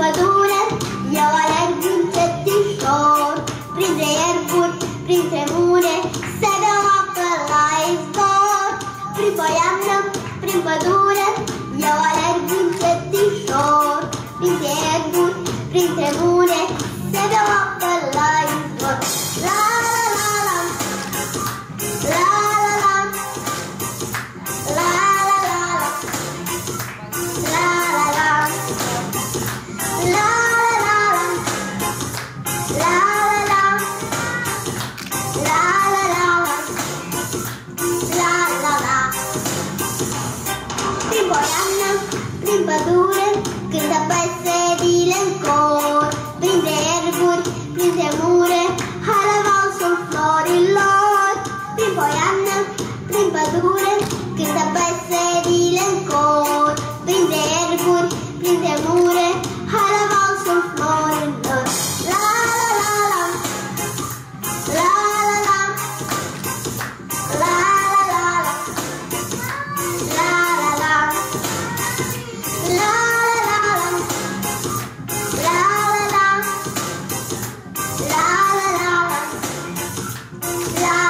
pădure, eu alerg încetișor, printre ierburi, printre mure, să beau apă la izvor. Prin poiană, prin pădure, eu alerg încetișor, printre ierburi, printre mure, să beau apă la izvor. La la la la, la la la, la la la la, la la la, la la la, la la la, la la. Prin poiană, prin pădure, cântă păsările în cor, printre ierburi, printre mure, hală valsul florilor. Prin poiană, prin pădure, cântă păsările în cor, printre ierburi, printre mure, hală valsul florilor. La la la la, la la la, la la la la, la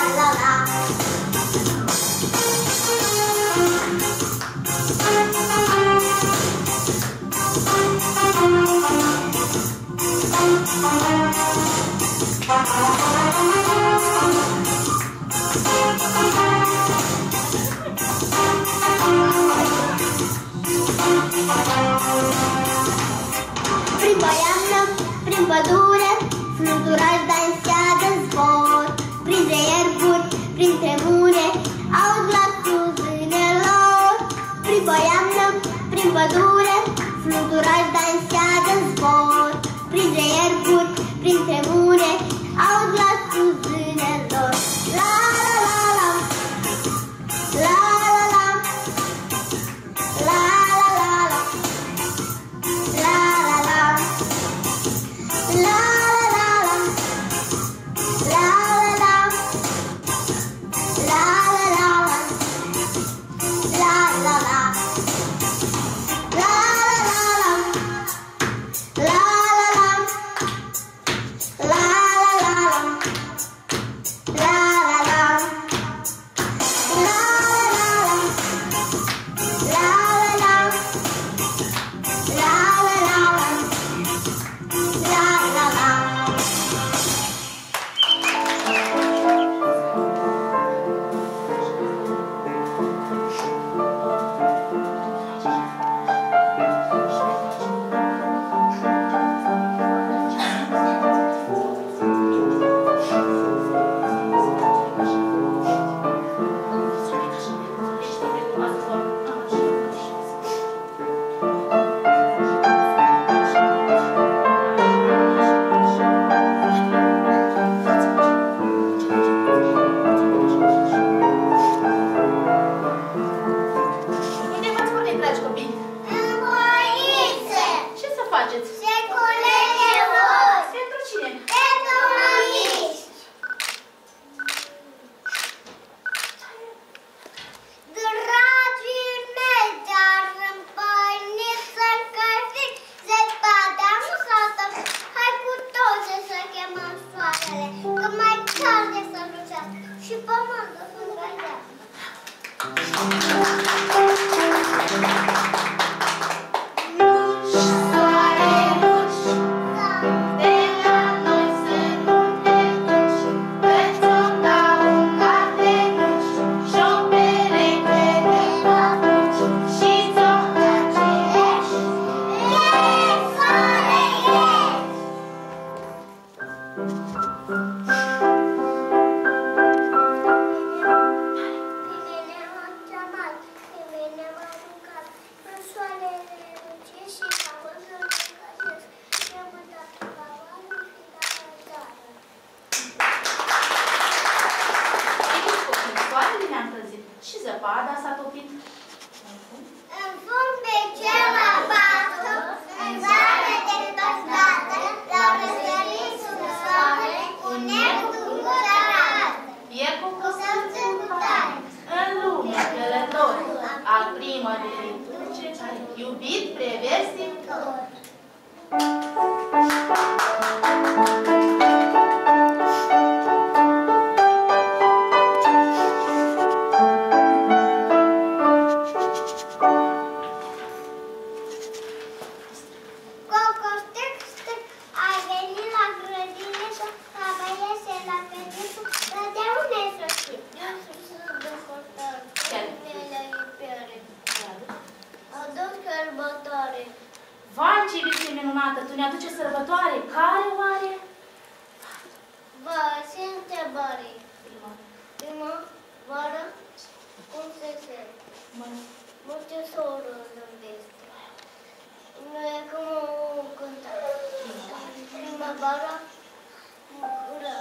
la la, la Prin poiană, prin pădure, fluturași dansează în zbor, printre ierburi, printre mure, aud glasul zânelor. Prin poiană, prin pădure, fluturași dansează în zbor, printre ierburi, printre mure, aud glasul zânelor. La la la la, la la la, la la la la, la la la, la la la, la la la, la la la, la la la, la al primăverii turce, iubit preversitor. aduce sărbătoare. Care oare? Vă și întrebare. Prima vară, cum se sere? Multe soră zâmbește. Nu e cum o cântare. Primăvara, bucură.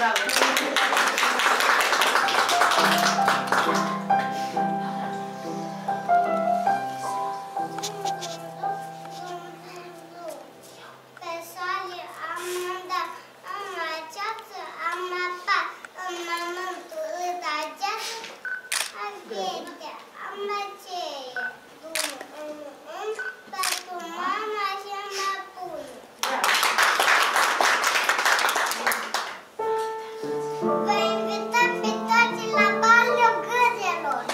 Bravo! Pe soare am mandat, am această, am apa, am mământul, îți această, am ghete, am aceea. Pentru mama și mă pun. Vă invităm pe toți la balul gâzelor.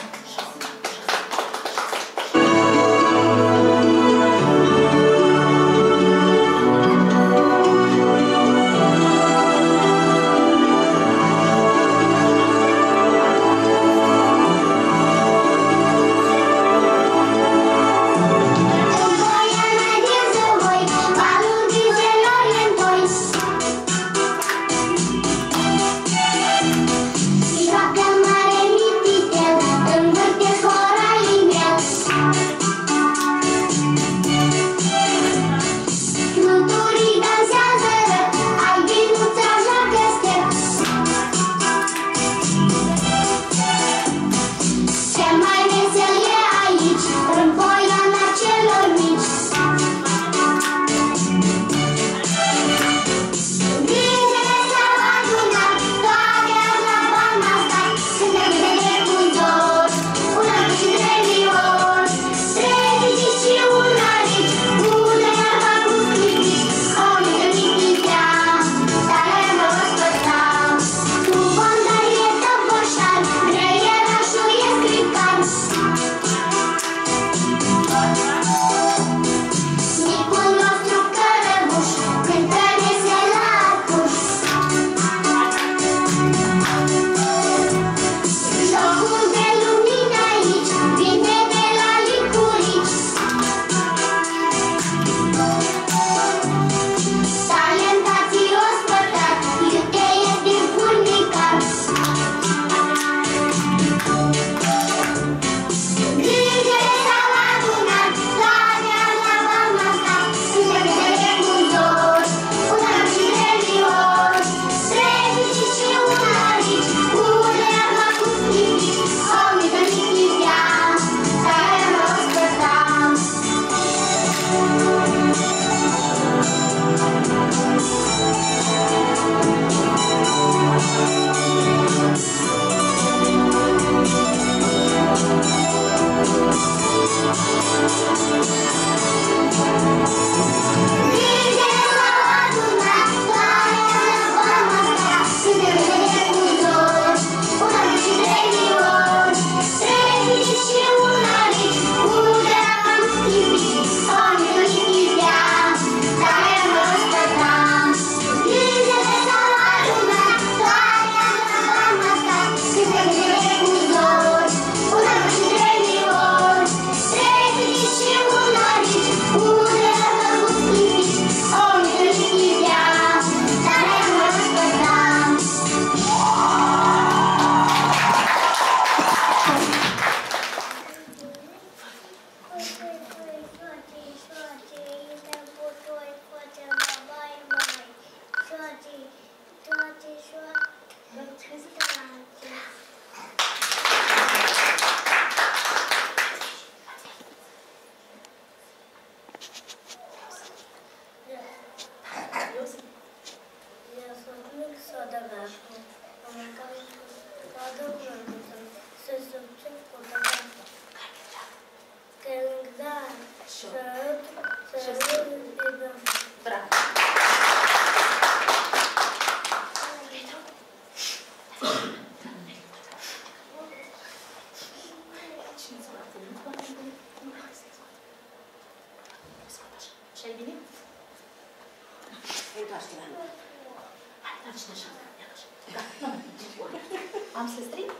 Am să strig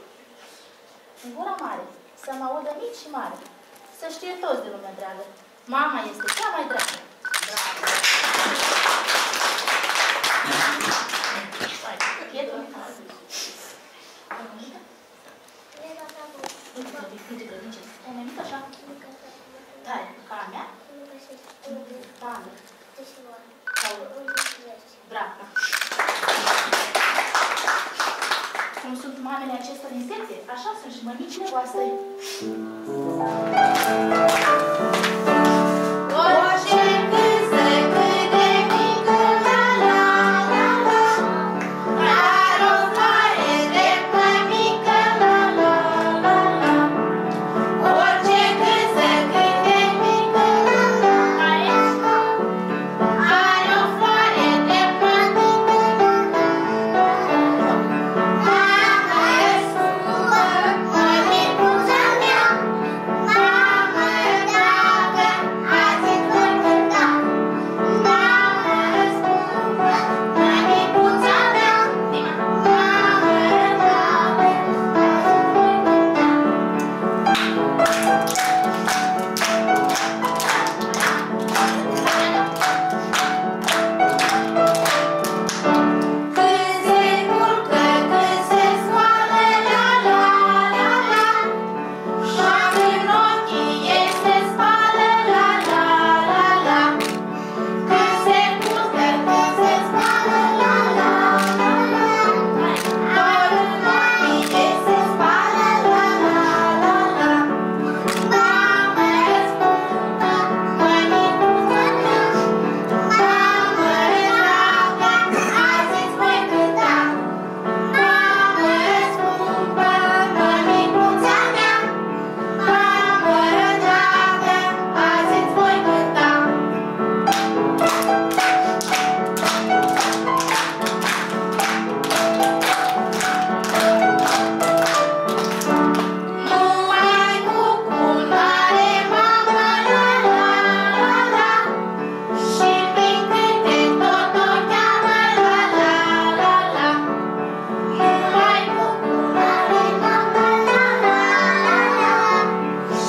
în gura mare, să mă audă mici și mare, să știe toți de lumea dragă. Mama este cea mai dragă. Bravo! Pietru, uite grădince. Ai mai mic așa? Tare. Ca a mea? Tare. Bravo. mamele acestor insecte, așa sunt și mămicile voastre. Orice cânsă cât de mică, la la la la, are o floare drept mămică, la la la la. Orice cânsă cât de mică, la la la la, are o floare drept mămică, la la la la. Mamă scumpă, mămicuța mea, mamă dragă, azi îți voi cânta. Mamă scumpă, mămicuța mea, mamă dragă, când se culcă, când se scoală, la la la la, și în ochii ei se spală, la la la la. Când se culcă, când se scoală, la la la la, doar în ochii ei se spală, la la la la. Mamă scumpă, mămicuța mea, mamă dragă, azi îți voi cânta. Mamă scumpă, mămicuța mea, mamă dragă, azi îți voi cânta. Numai cucul n-are mamă, la la la la, și prin cântec tot o cheamă, la la la la. Numai cucul n-are mamă, la la la la,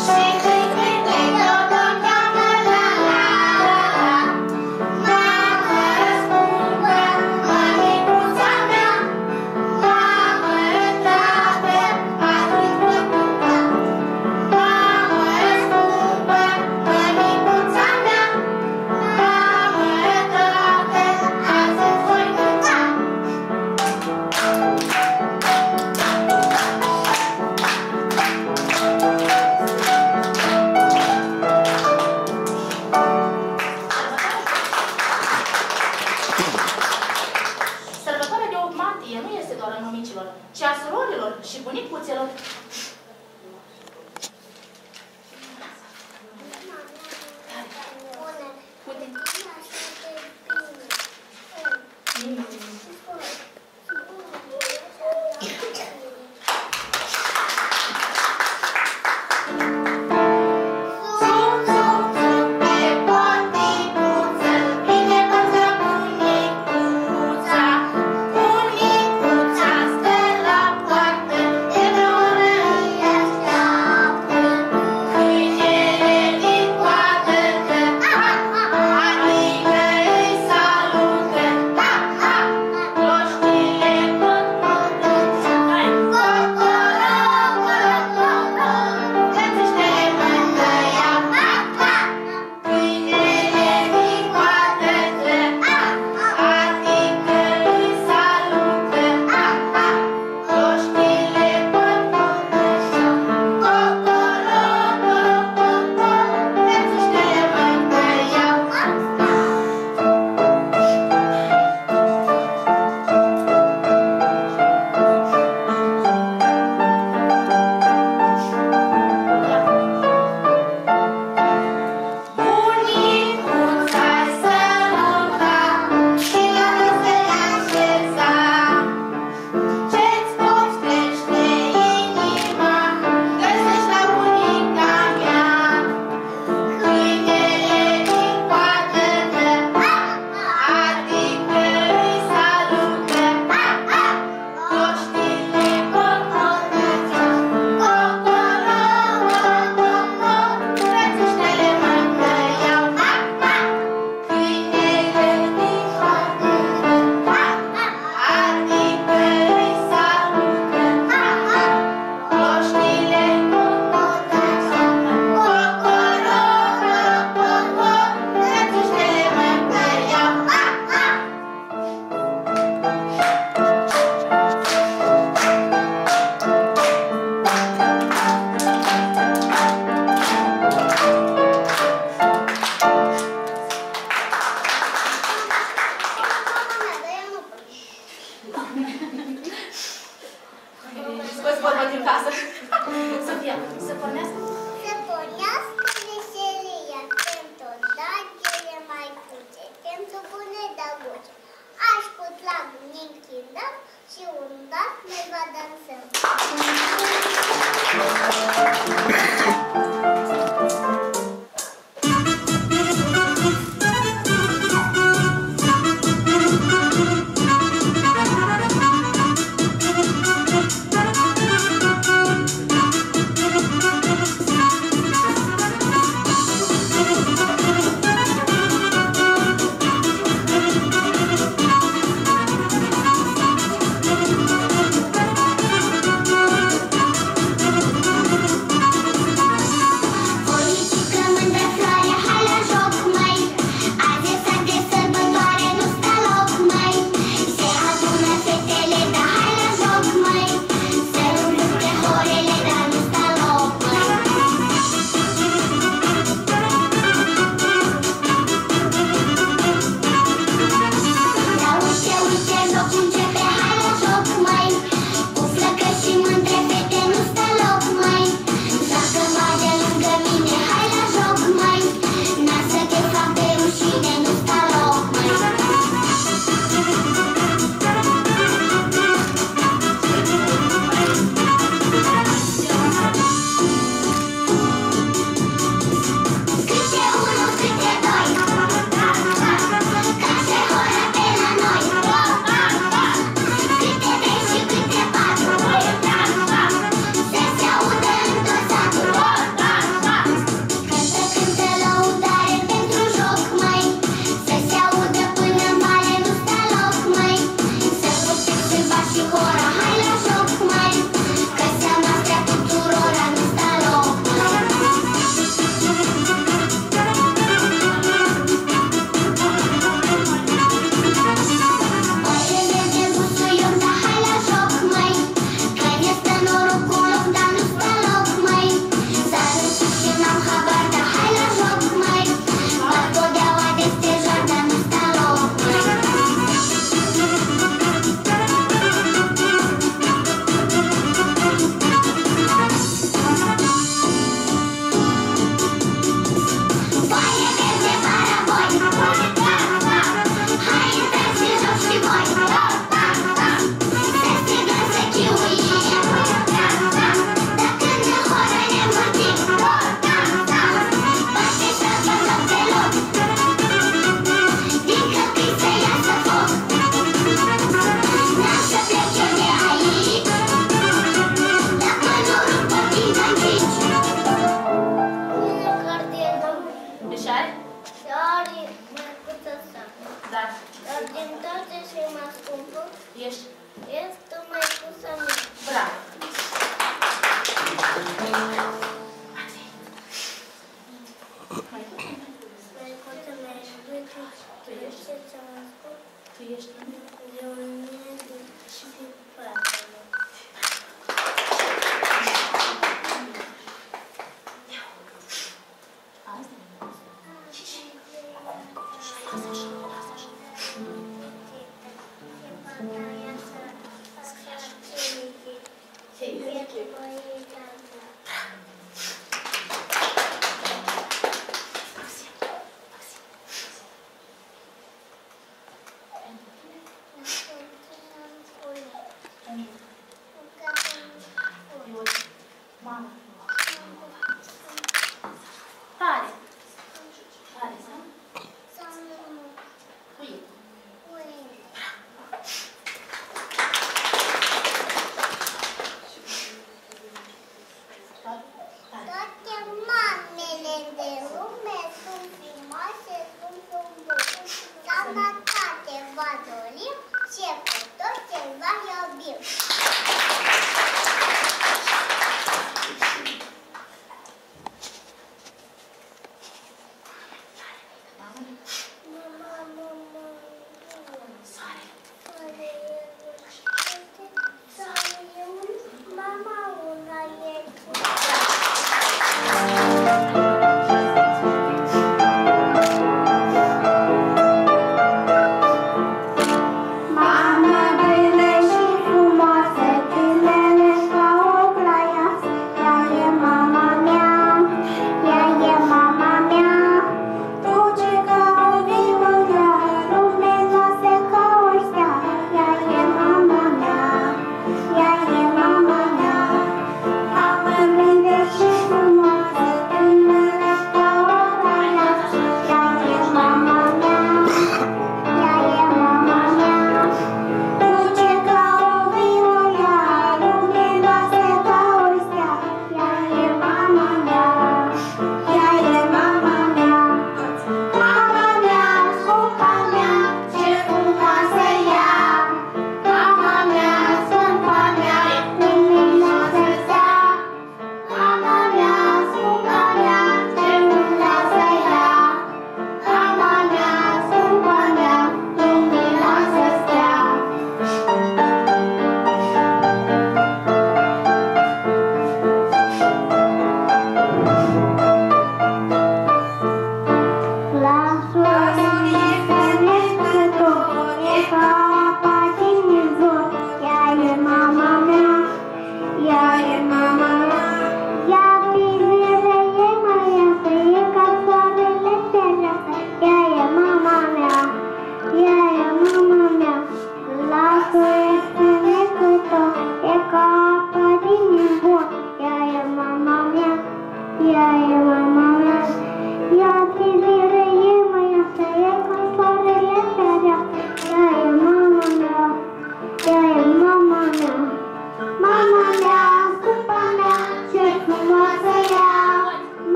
și prin cântec tot o cheamă, la la la la. Mamă scumpă, mămicuța mea, mamă dragă, azi îți voi cânta. Mamă scumpă, mămicuța mea, mamă dragă, azi îți voi cânta. Sărbătoarea de 8 martie nu este doar a mămicilor, ci a surorilor și bunicuțelor. Țup, țup, țup, pe poticuță, vine păță bunicuța. Bunicuța stă la poartă, de vreo oră Scoți vorba din casă. Sofia, să pornească? Să pornească veselia, pentru dagele mai puțe, pentru bune dăguțe. Aș putla bunic chindăm și un dat ne va dansăm.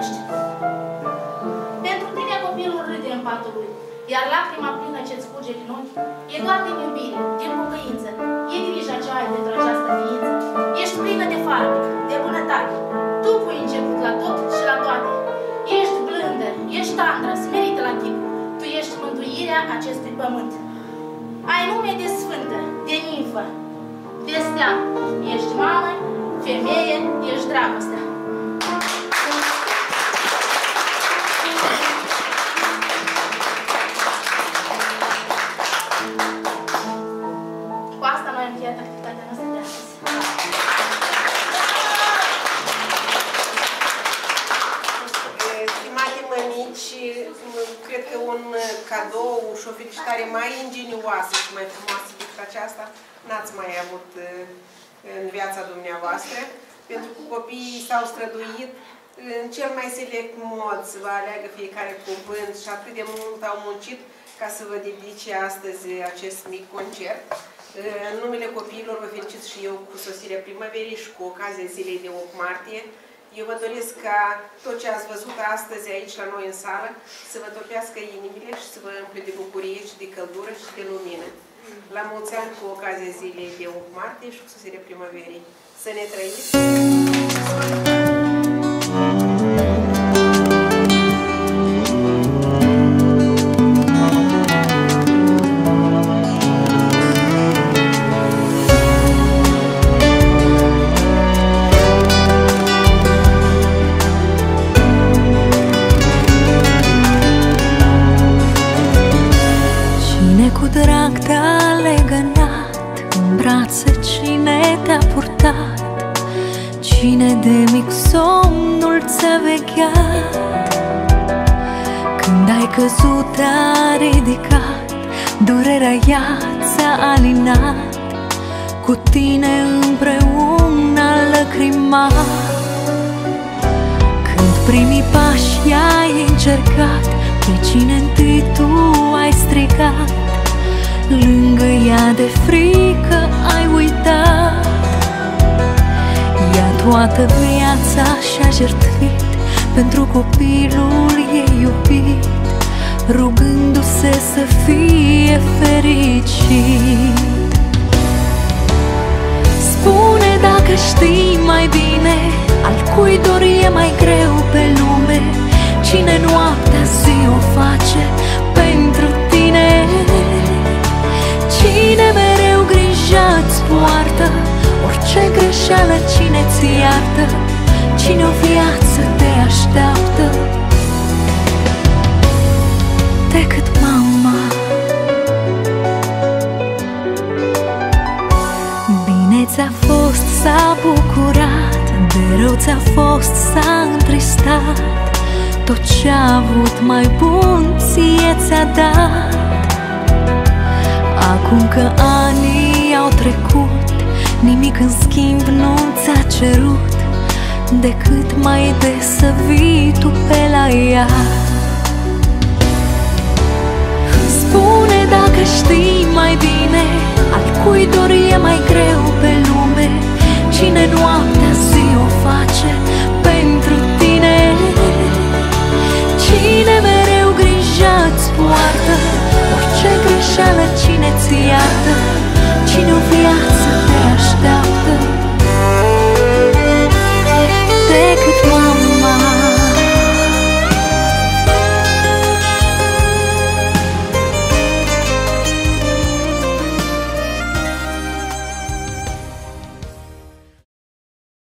iubești. Pentru tine copilul râde în patul lui, iar lacrima plină ce-ți curge din ochi e doar din iubire, din pocăință. E grija ce ai pentru această ființă. Ești plină de farmec, de bunătate. Tu pui început la tot și la toate. Ești blândă, ești tandră, smerită la chip. Tu ești mântuirea acestui pământ. Ai nume de sfântă, de nimfă, de stea. Ești mamă, femeie, ești dragostea. Cu asta noi am încheiat activitatea noastră de astăzi. Stimate mămici, cred că un cadou și o felicitare mai ingenioasă și mai frumoasă decât aceasta n-ați mai avut în viața dumneavoastră, pentru că copiii s-au străduit în cel mai select mod să vă aleagă fiecare cuvânt și atât de mult au muncit ca să vă dedice astăzi acest mic concert. În numele copiilor vă felicit și eu cu sosirea primăverii și cu ocazia zilei de 8 martie. Eu vă doresc ca tot ce ați văzut astăzi aici la noi în sală să vă topească inimile și să vă umple de bucurie și de căldură și de lumină. La mulți ani cu ocazia zilei de 8 martie și cu sosirea primăverii. Să ne trăiți! Cine cu drag te-a legănat în brațe, cine te-a purtat, cine de mic somnul ți-a vegheat. Când ai căzut te-a ridicat, durerea ea ți-a alinat, cu tine împreună a lăcrimat. Când primii pași i-ai încercat, pe cine întâi tu ai strigat, lângă ea de frică ai uitat. Ea toată viața și-a jertfit pentru copilul ei iubit, rugându-se să fie fericit. Spune dacă știi mai bine, al cui dor e mai greu pe lume, cine noaptea zi o face pentru tine, cine mereu grija-ți poartă orice greșeală, cine ți iartă, cine o viață te așteaptă decât mama. Bine ți-a fost, s-a bucurat, de rău ți-a fost, s-a întristat, tot ce-a avut mai bun ție ți-a dat. Acum că anii au trecut, nimic în schimb nu ți-a cerut, decât mai des să vii tu pe la ea. Spune dacă știi mai bine, al cui dor e mai greu pe lume, cine noaptea zi o face